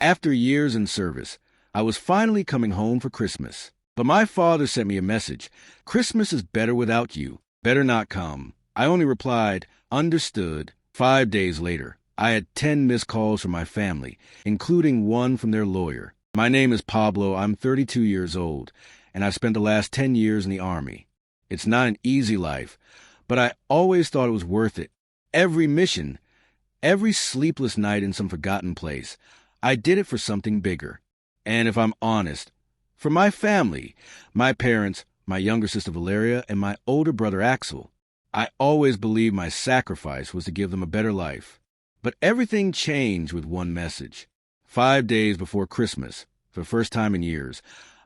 After years in service, I was finally coming home for Christmas. But my father sent me a message. Christmas is better without you. Better not come. I only replied, understood. 5 days later, I had 10 missed calls from my family, including one from their lawyer. My name is Pablo. I'm 32 years old, and I've spent the last 10 years in the Army. It's not an easy life, but I always thought it was worth it. Every mission, every sleepless night in some forgotten place, I did it for something bigger. And if I'm honest, for my family, my parents, my younger sister Valeria, and my older brother Axel, I always believed my sacrifice was to give them a better life. But everything changed with one message. 5 days before Christmas, for the first time in years,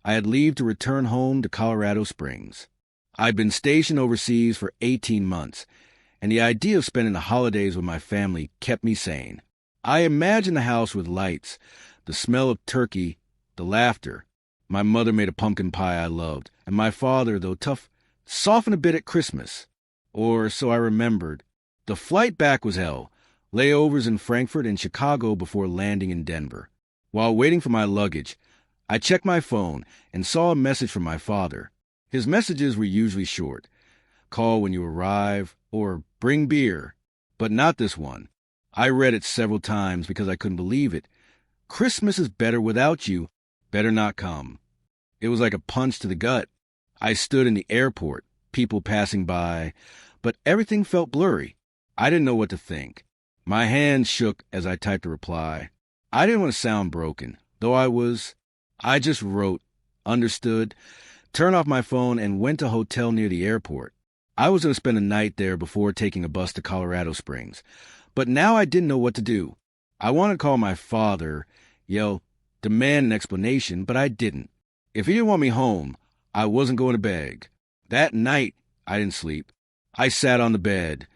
I had leave to return home to Colorado Springs. I'd been stationed overseas for 18 months, and the idea of spending the holidays with my family kept me sane. I imagined the house with lights, the smell of turkey, the laughter. My mother made a pumpkin pie I loved, and my father, though tough, softened a bit at Christmas. Or so I remembered. The flight back was hell. Layovers in Frankfurt and Chicago before landing in Denver. While waiting for my luggage, I checked my phone and saw a message from my father. His messages were usually short. Call when you arrive, or bring beer. But not this one. I read it several times because I couldn't believe it. Christmas is better without you. Better not come. It was like a punch to the gut. I stood in the airport, people passing by, but everything felt blurry. I didn't know what to think. My hands shook as I typed a reply. I didn't want to sound broken, though I just wrote, understood, turned off my phone, and went to a hotel near the airport. I was going to spend a night there before taking a bus to Colorado Springs. But now I didn't know what to do. I wanted to call my father, yell, demand an explanation, but I didn't. If he didn't want me home, I wasn't going to beg. That night, I didn't sleep. I sat on the bed,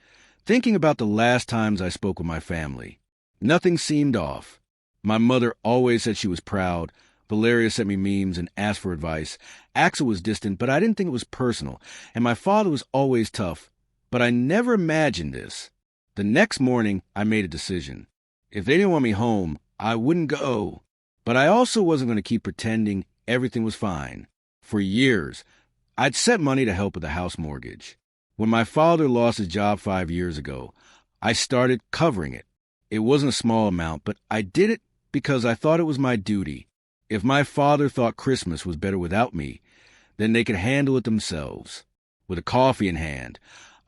thinking about the last times I spoke with my family. Nothing seemed off. My mother always said she was proud. Valeria sent me memes and asked for advice. Axel was distant, but I didn't think it was personal. And my father was always tough. But I never imagined this. The next morning, I made a decision. If they didn't want me home, I wouldn't go. But I also wasn't going to keep pretending everything was fine. For years, I'd set money to help with the house mortgage. When my father lost his job 5 years ago, I started covering it. It wasn't a small amount, but I did it because I thought it was my duty. If my father thought Christmas was better without me, then they could handle it themselves. With a coffee in hand,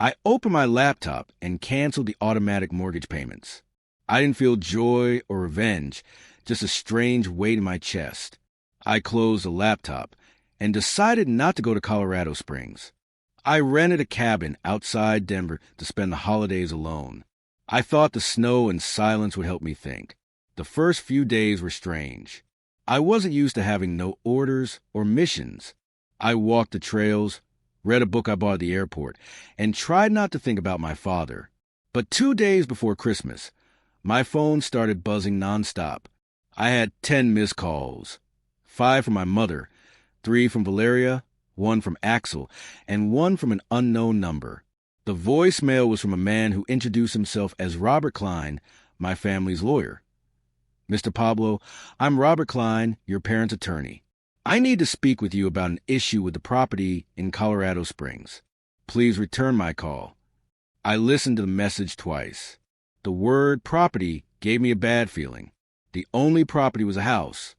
I opened my laptop and canceled the automatic mortgage payments. I didn't feel joy or revenge, just a strange weight in my chest. I closed the laptop and decided not to go to Colorado Springs. I rented a cabin outside Denver to spend the holidays alone. I thought the snow and silence would help me think. The first few days were strange. I wasn't used to having no orders or missions. I walked the trails, read a book I bought at the airport, and tried not to think about my father. But 2 days before Christmas, my phone started buzzing nonstop. I had 10 missed calls, 5 from my mother, 3 from Valeria, 1 from Axel, and 1 from an unknown number. The voicemail was from a man who introduced himself as Robert Klein, my family's lawyer. Mr. Pablo, I'm Robert Klein, your parents' attorney. I need to speak with you about an issue with the property in Colorado Springs. Please return my call. I listened to the message twice. The word property gave me a bad feeling. The only property was a house,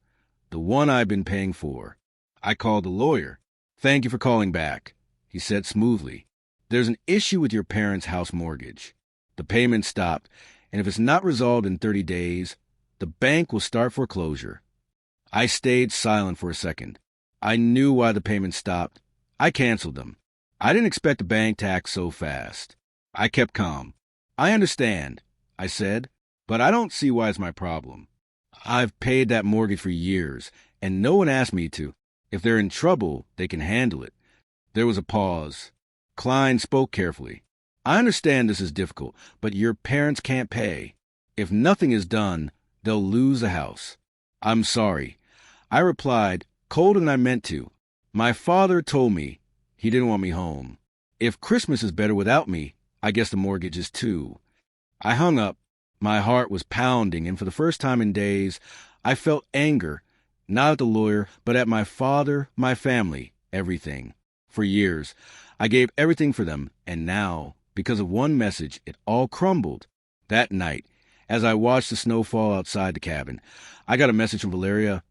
the one I'd been paying for. I called the lawyer. Thank you for calling back, he said smoothly. There's an issue with your parents' house mortgage. The payment stopped, and if it's not resolved in 30 days, the bank will start foreclosure. I stayed silent for a second. I knew why the payments stopped. I canceled them. I didn't expect the bank to act so fast. I kept calm. I understand, I said, but I don't see why it's my problem. I've paid that mortgage for years, and no one asked me to. If they're in trouble, they can handle it. There was a pause. Klein spoke carefully. I understand this is difficult, but your parents can't pay. If nothing is done, they'll lose the house. I'm sorry. I replied, colder than I meant to. My father told me he didn't want me home. If Christmas is better without me, I guess the mortgage is too. I hung up. My heart was pounding, and for the first time in days, I felt anger, not at the lawyer, but at my father, my family, everything. For years, I gave everything for them, and now, because of one message, it all crumbled. That night, as I watched the snow fall outside the cabin, I got a message from Valeria.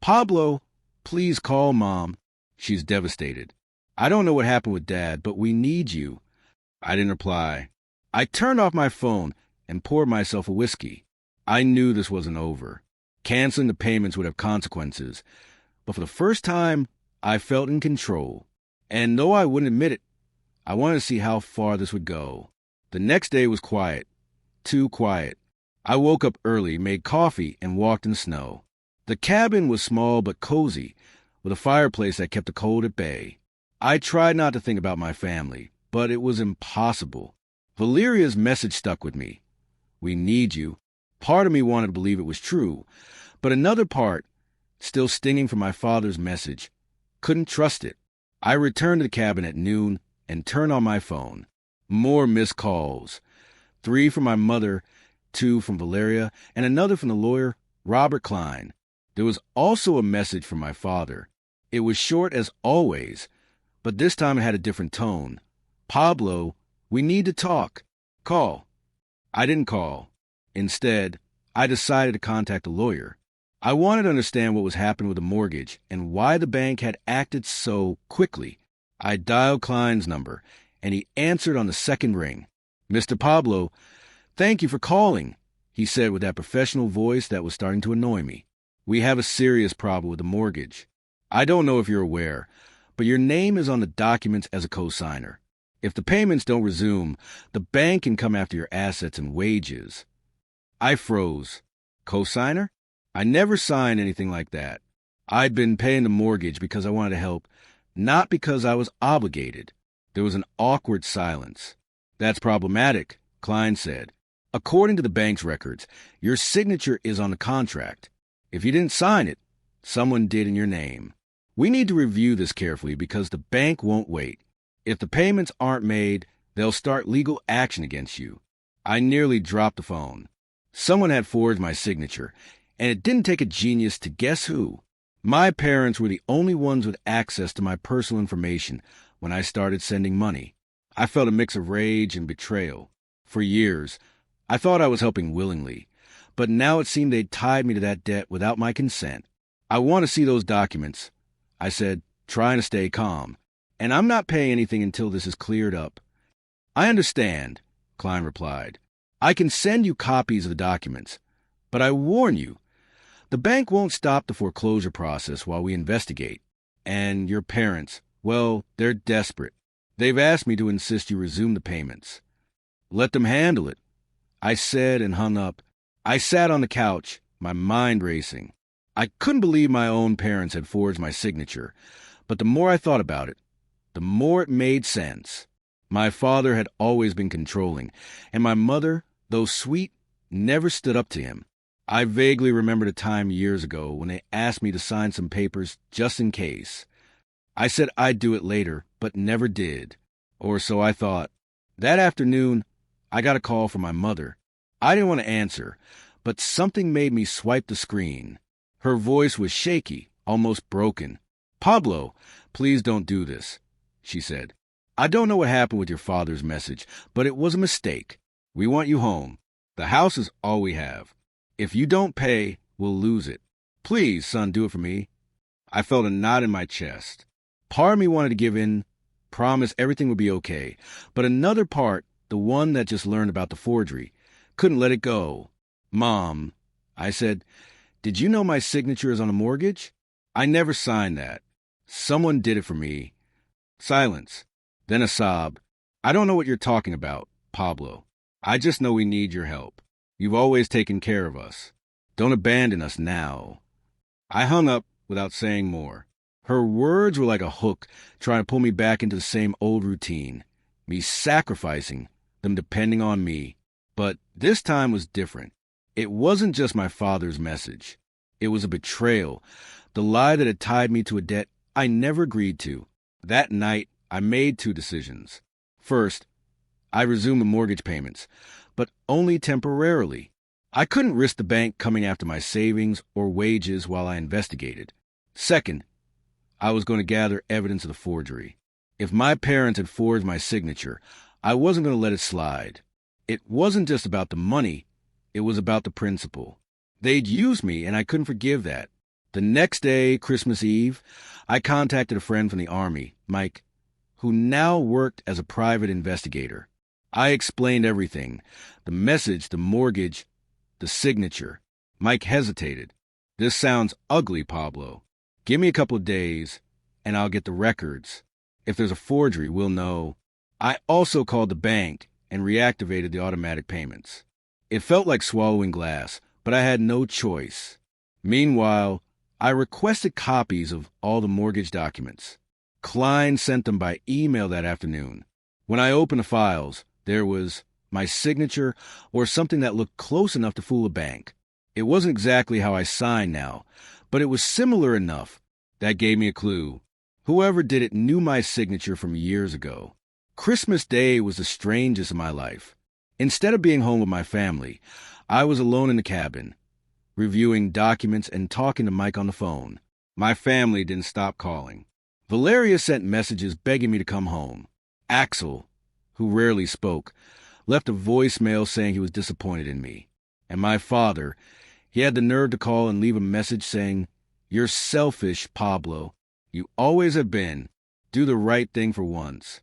"Pablo, please call Mom. She's devastated. I don't know what happened with Dad, but we need you." I didn't reply. I turned off my phone and poured myself a whiskey. I knew this wasn't over. Canceling the payments would have consequences. But for the first time, I felt in control. And though I wouldn't admit it, I wanted to see how far this would go. The next day was quiet. Too quiet. I woke up early, made coffee, and walked in the snow. The cabin was small but cozy, with a fireplace that kept the cold at bay. I tried not to think about my family, but it was impossible. Valeria's message stuck with me. "We need you." Part of me wanted to believe it was true, but another part, still stinging from my father's message, couldn't trust it. I returned to the cabin at noon and turned on my phone. More missed calls. 3 from my mother, 2 from Valeria, and another from the lawyer, Robert Klein. There was also a message from my father. It was short as always, but this time it had a different tone. "Pablo, we need to talk. Call." I didn't call. Instead, I decided to contact a lawyer. I wanted to understand what was happening with the mortgage and why the bank had acted so quickly. I dialed Klein's number, and he answered on the second ring. "Mr. Pablo, thank you for calling," he said with that professional voice that was starting to annoy me. "We have a serious problem with the mortgage. I don't know if you're aware, but your name is on the documents as a co-signer. If the payments don't resume, the bank can come after your assets and wages." I froze. Co-signer? I never signed anything like that. I'd been paying the mortgage because I wanted to help, not because I was obligated. There was an awkward silence. "That's problematic," Klein said. "According to the bank's records, your signature is on the contract. If you didn't sign it, someone did in your name. We need to review this carefully because the bank won't wait. If the payments aren't made, they'll start legal action against you." I nearly dropped the phone. Someone had forged my signature, and it didn't take a genius to guess who. My parents were the only ones with access to my personal information when I started sending money. I felt a mix of rage and betrayal. For years, I thought I was helping willingly, but now it seemed they'd tied me to that debt without my consent. "I want to see those documents," I said, trying to stay calm. "And I'm not paying anything until this is cleared up." "I understand," Klein replied. "I can send you copies of the documents, but I warn you, the bank won't stop the foreclosure process while we investigate. And your parents, well, they're desperate. They've asked me to insist you resume the payments." "Let them handle it," I said and hung up. I sat on the couch, my mind racing. I couldn't believe my own parents had forged my signature, but the more I thought about it, the more it made sense. My father had always been controlling, and my mother, though sweet, never stood up to him. I vaguely remembered a time years ago when they asked me to sign some papers just in case. I said I'd do it later, but never did. Or so I thought. That afternoon, I got a call from my mother. I didn't want to answer, but something made me swipe the screen. Her voice was shaky, almost broken. "Pablo, please don't do this," she said. "I don't know what happened with your father's message, but it was a mistake. We want you home. The house is all we have. If you don't pay, we'll lose it. Please, son, do it for me." I felt a knot in my chest. Part of me wanted to give in, promise everything would be okay, but another part, the one that just learned about the forgery, couldn't let it go. "Mom," I said, "did you know my signature is on a mortgage? I never signed that. Someone did it for me." Silence. Then a sob. "I don't know what you're talking about, Pablo. I just know we need your help. You've always taken care of us. Don't abandon us now." I hung up without saying more. Her words were like a hook trying to pull me back into the same old routine, me sacrificing, them depending on me. But this time was different. It wasn't just my father's message. It was a betrayal, the lie that had tied me to a debt I never agreed to. That night, I made 2 decisions. First, I resumed the mortgage payments, but only temporarily. I couldn't risk the bank coming after my savings or wages while I investigated. Second, I was going to gather evidence of the forgery. If my parents had forged my signature, I wasn't going to let it slide. It wasn't just about the money, it was about the principle. They'd used me, and I couldn't forgive that. The next day, Christmas Eve, I contacted a friend from the Army, Mike, who now worked as a private investigator. I explained everything: the message, the mortgage, the signature. Mike hesitated. "This sounds ugly, Pablo. Give me a couple of days, and I'll get the records. If there's a forgery, we'll know." I also called the bank and reactivated the automatic payments. It felt like swallowing glass, but I had no choice. Meanwhile, I requested copies of all the mortgage documents. Klein sent them by email that afternoon. When I opened the files, there was my signature or something that looked close enough to fool a bank. It wasn't exactly how I signed now, but it was similar enough. That gave me a clue. Whoever did it knew my signature from years ago. Christmas Day was the strangest of my life. Instead of being home with my family, I was alone in the cabin, reviewing documents and talking to Mike on the phone. My family didn't stop calling. Valeria sent messages begging me to come home. Axel, who rarely spoke, left a voicemail saying he was disappointed in me. And my father, he had the nerve to call and leave a message saying, "You're selfish, Pablo. You always have been. Do the right thing for once."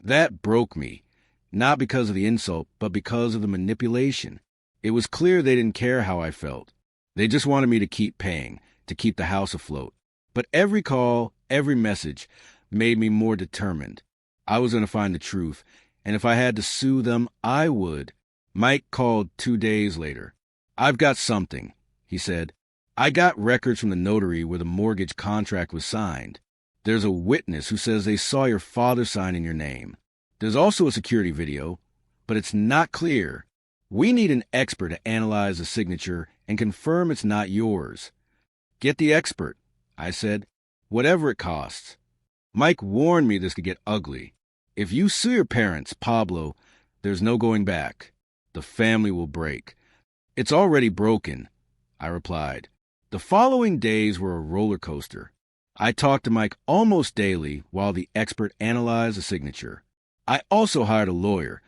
That broke me, not because of the insult, but because of the manipulation. It was clear they didn't care how I felt. They just wanted me to keep paying, to keep the house afloat. But every call, every message made me more determined. I was going to find the truth, and if I had to sue them, I would. Mike called 2 days later. "I've got something," he said. "I got records from the notary where the mortgage contract was signed. There's a witness who says they saw your father sign in your name. There's also a security video, but it's not clear. We need an expert to analyze the signature and confirm it's not yours." "Get the expert," I said, "whatever it costs." Mike warned me this could get ugly. "If you sue your parents, Pablo, there's no going back. The family will break." "It's already broken," I replied. The following days were a roller coaster. I talked to Mike almost daily while the expert analyzed the signature. I also hired a lawyer,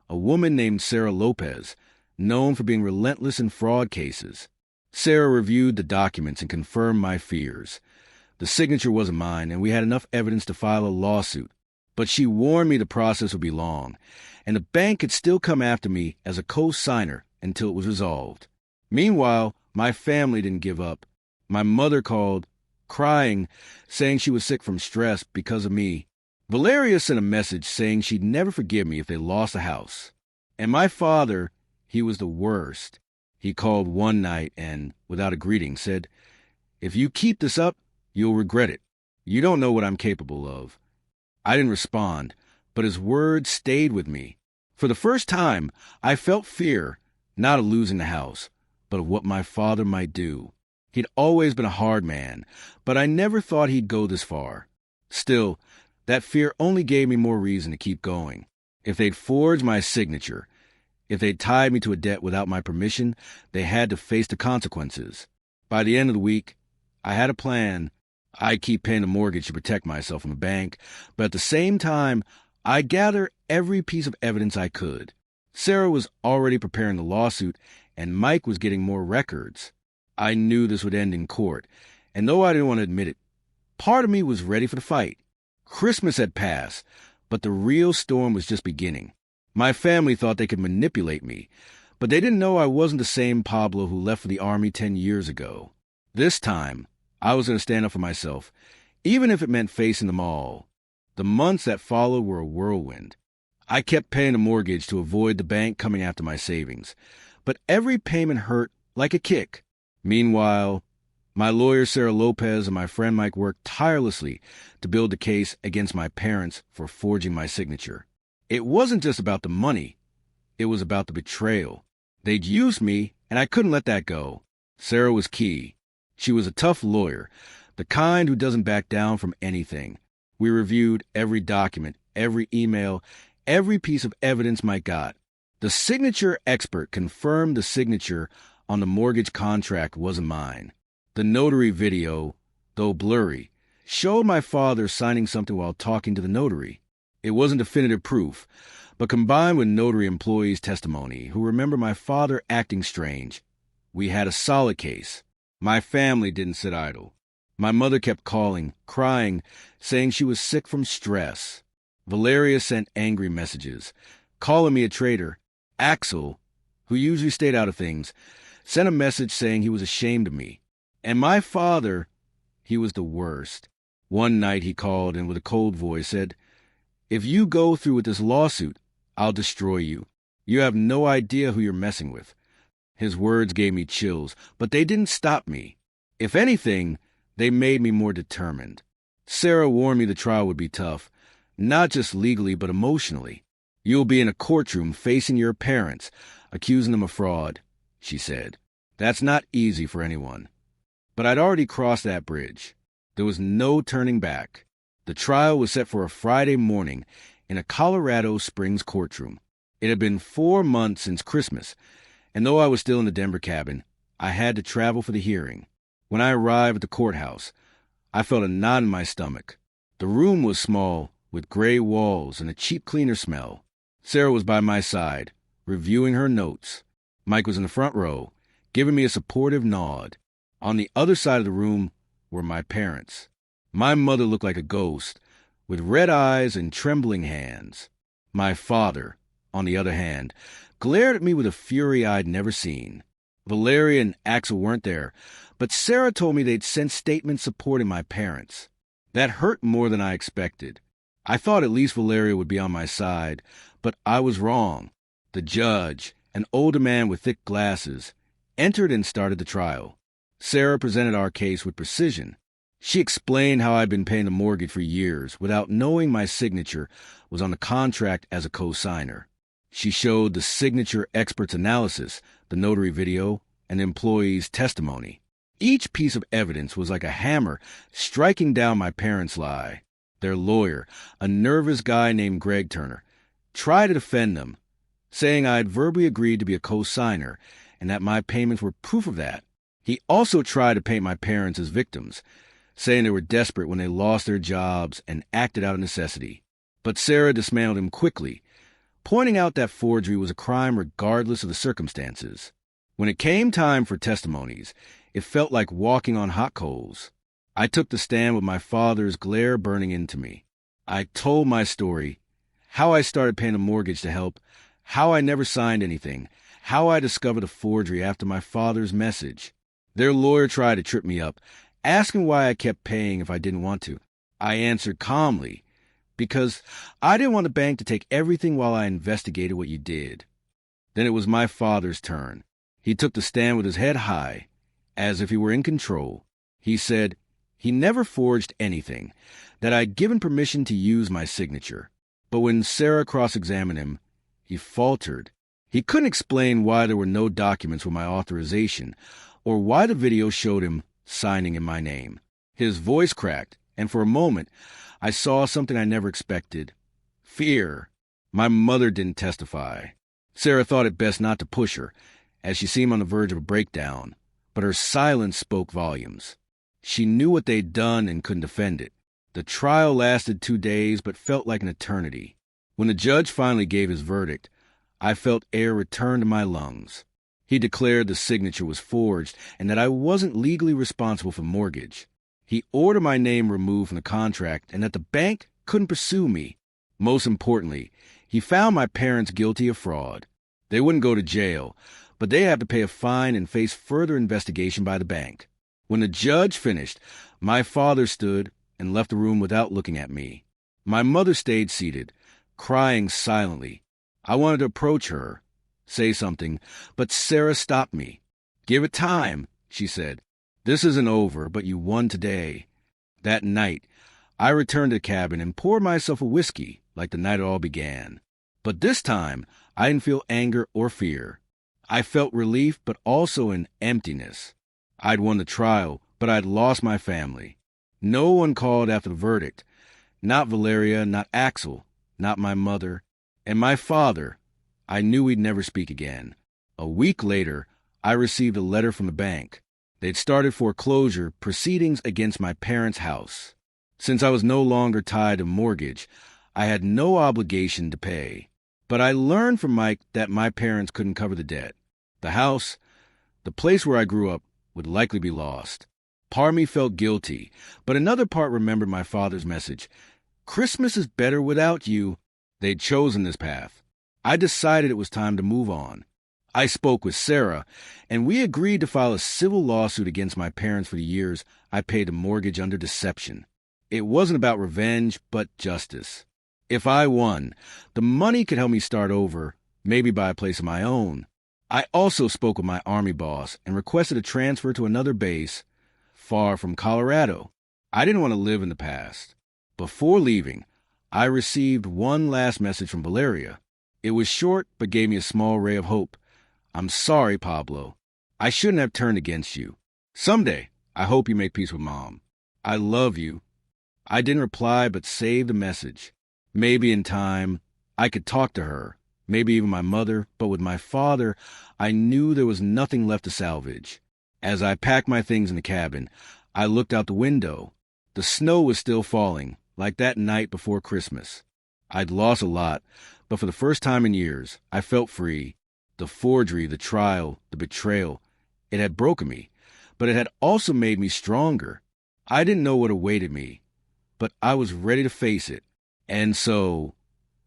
a woman named Sarah Lopez, known for being relentless in fraud cases. Sarah reviewed the documents and confirmed my fears. The signature wasn't mine, and we had enough evidence to file a lawsuit. But she warned me the process would be long, and the bank could still come after me as a co-signer until it was resolved. Meanwhile, my family didn't give up. My mother called, crying, saying she was sick from stress because of me. Valeria sent a message saying she'd never forgive me if they lost the house. And my father, he was the worst. He called one night and, without a greeting, said, "If you keep this up, you'll regret it. You don't know what I'm capable of." I didn't respond, but his words stayed with me. For the first time, I felt fear, not of losing the house, but of what my father might do. He'd always been a hard man, but I never thought he'd go this far. Still, that fear only gave me more reason to keep going. If they'd forged my signature, if they'd tied me to a debt without my permission, they had to face the consequences. By the end of the week, I had a plan. I'd keep paying the mortgage to protect myself from the bank, but at the same time, I'd gather every piece of evidence I could. Sarah was already preparing the lawsuit, and Mike was getting more records. I knew this would end in court, and though I didn't want to admit it, part of me was ready for the fight. Christmas had passed, but the real storm was just beginning. My family thought they could manipulate me, but they didn't know I wasn't the same Pablo who left for the Army 10 years ago. This time, I was going to stand up for myself, even if it meant facing them all. The months that followed were a whirlwind. I kept paying the mortgage to avoid the bank coming after my savings, but every payment hurt like a kick. Meanwhile, my lawyer Sarah Lopez and my friend Mike worked tirelessly to build a case against my parents for forging my signature. It wasn't just about the money. It was about the betrayal. They'd used me, and I couldn't let that go. Sarah was key. She was a tough lawyer, the kind who doesn't back down from anything. We reviewed every document, every email, every piece of evidence Mike got. The signature expert confirmed the signature on the mortgage contract wasn't mine. The notary video, though blurry, showed my father signing something while talking to the notary. It wasn't definitive proof, but combined with notary employees' testimony who remember my father acting strange, we had a solid case. My family didn't sit idle. My mother kept calling, crying, saying she was sick from stress. Valeria sent angry messages, calling me a traitor. Axel, who usually stayed out of things, sent a message saying he was ashamed of me. And my father, he was the worst. One night he called and with a cold voice said, "If you go through with this lawsuit, I'll destroy you. You have no idea who you're messing with." His words gave me chills, but they didn't stop me. If anything, they made me more determined. Sarah warned me the trial would be tough, not just legally but emotionally. "You'll be in a courtroom facing your parents, accusing them of fraud," she said. That's not easy for anyone. But I'd already crossed that bridge. There was no turning back. The trial was set for a Friday morning in a Colorado Springs courtroom. It had been 4 months since Christmas, and though I was still in the Denver cabin, I had to travel for the hearing. When I arrived at the courthouse, I felt a knot in my stomach. The room was small, with gray walls and a cheap cleaner smell. Sarah was by my side, reviewing her notes. Mike was in the front row, giving me a supportive nod. On the other side of the room were my parents. My mother looked like a ghost, with red eyes and trembling hands. My father, on the other hand, glared at me with a fury I'd never seen. Valeria and Axel weren't there, but Sarah told me they'd sent statements supporting my parents. That hurt more than I expected. I thought at least Valeria would be on my side, but I was wrong. The judge, an older man with thick glasses, entered and started the trial. Sarah presented our case with precision. She explained how I'd been paying the mortgage for years without knowing my signature was on the contract as a co-signer. She showed the signature expert's analysis, the notary video, and the employee's testimony. Each piece of evidence was like a hammer striking down my parents' lie. Their lawyer, a nervous guy named Greg Turner, tried to defend them, saying I had verbally agreed to be a co-signer and that my payments were proof of that. He also tried to paint my parents as victims, saying they were desperate when they lost their jobs and acted out of necessity. But Sarah dismantled him quickly, pointing out that forgery was a crime regardless of the circumstances. When it came time for testimonies, it felt like walking on hot coals. I took the stand with my father's glare burning into me. I told my story, how I started paying a mortgage to help, how I never signed anything, how I discovered the forgery after my father's message. Their lawyer tried to trip me up, asking why I kept paying if I didn't want to. I answered calmly, because I didn't want the bank to take everything while I investigated what you did. Then it was my father's turn. He took the stand with his head high, as if he were in control. He said he never forged anything, that I'd given permission to use my signature. But when Sarah cross-examined him, he faltered. He couldn't explain why there were no documents with my authorization, or why the video showed him signing in my name. His voice cracked, and for a moment, I saw something I never expected. Fear. My mother didn't testify. Sarah thought it best not to push her, as she seemed on the verge of a breakdown, but her silence spoke volumes. She knew what they'd done and couldn't defend it. The trial lasted 2 days, but felt like an eternity. When the judge finally gave his verdict, I felt air return to my lungs. He declared the signature was forged and that I wasn't legally responsible for mortgage. He ordered my name removed from the contract and that the bank couldn't pursue me. Most importantly, he found my parents guilty of fraud. They wouldn't go to jail, but they had to pay a fine and face further investigation by the bank. When the judge finished, my father stood and left the room without looking at me. My mother stayed seated, crying silently. I wanted to approach her, say something, but Sarah stopped me. "Give it time," she said. "This isn't over, but you won today." That night, I returned to the cabin and poured myself a whiskey like the night it all began. But this time, I didn't feel anger or fear. I felt relief, but also an emptiness. I'd won the trial, but I'd lost my family. No one called after the verdict. Not Valeria, not Axel, not my mother. And my father, I knew we'd never speak again. A week later, I received a letter from the bank. They'd started foreclosure proceedings against my parents' house. Since I was no longer tied to mortgage, I had no obligation to pay. But I learned from Mike that my parents couldn't cover the debt. The house, the place where I grew up, would likely be lost. Part of me felt guilty, but another part remembered my father's message. Christmas is better without you. They'd chosen this path. I decided it was time to move on. I spoke with Sarah, and we agreed to file a civil lawsuit against my parents for the years I paid a mortgage under deception. It wasn't about revenge, but justice. If I won, the money could help me start over, maybe buy a place of my own. I also spoke with my Army boss and requested a transfer to another base far from Colorado. I didn't want to live in the past. Before leaving, I received one last message from Valeria. It was short, but gave me a small ray of hope. I'm sorry, Pablo. I shouldn't have turned against you. Someday, I hope you make peace with Mom. I love you. I didn't reply, but saved a message. Maybe in time, I could talk to her, maybe even my mother, but with my father, I knew there was nothing left to salvage. As I packed my things in the cabin, I looked out the window. The snow was still falling, like that night before Christmas. I'd lost a lot, but for the first time in years, I felt free. The forgery, the trial, the betrayal, it had broken me, but it had also made me stronger. I didn't know what awaited me, but I was ready to face it. And so,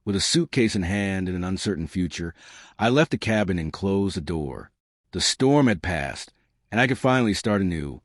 with a suitcase in hand and an uncertain future, I left the cabin and closed the door. The storm had passed, and I could finally start anew.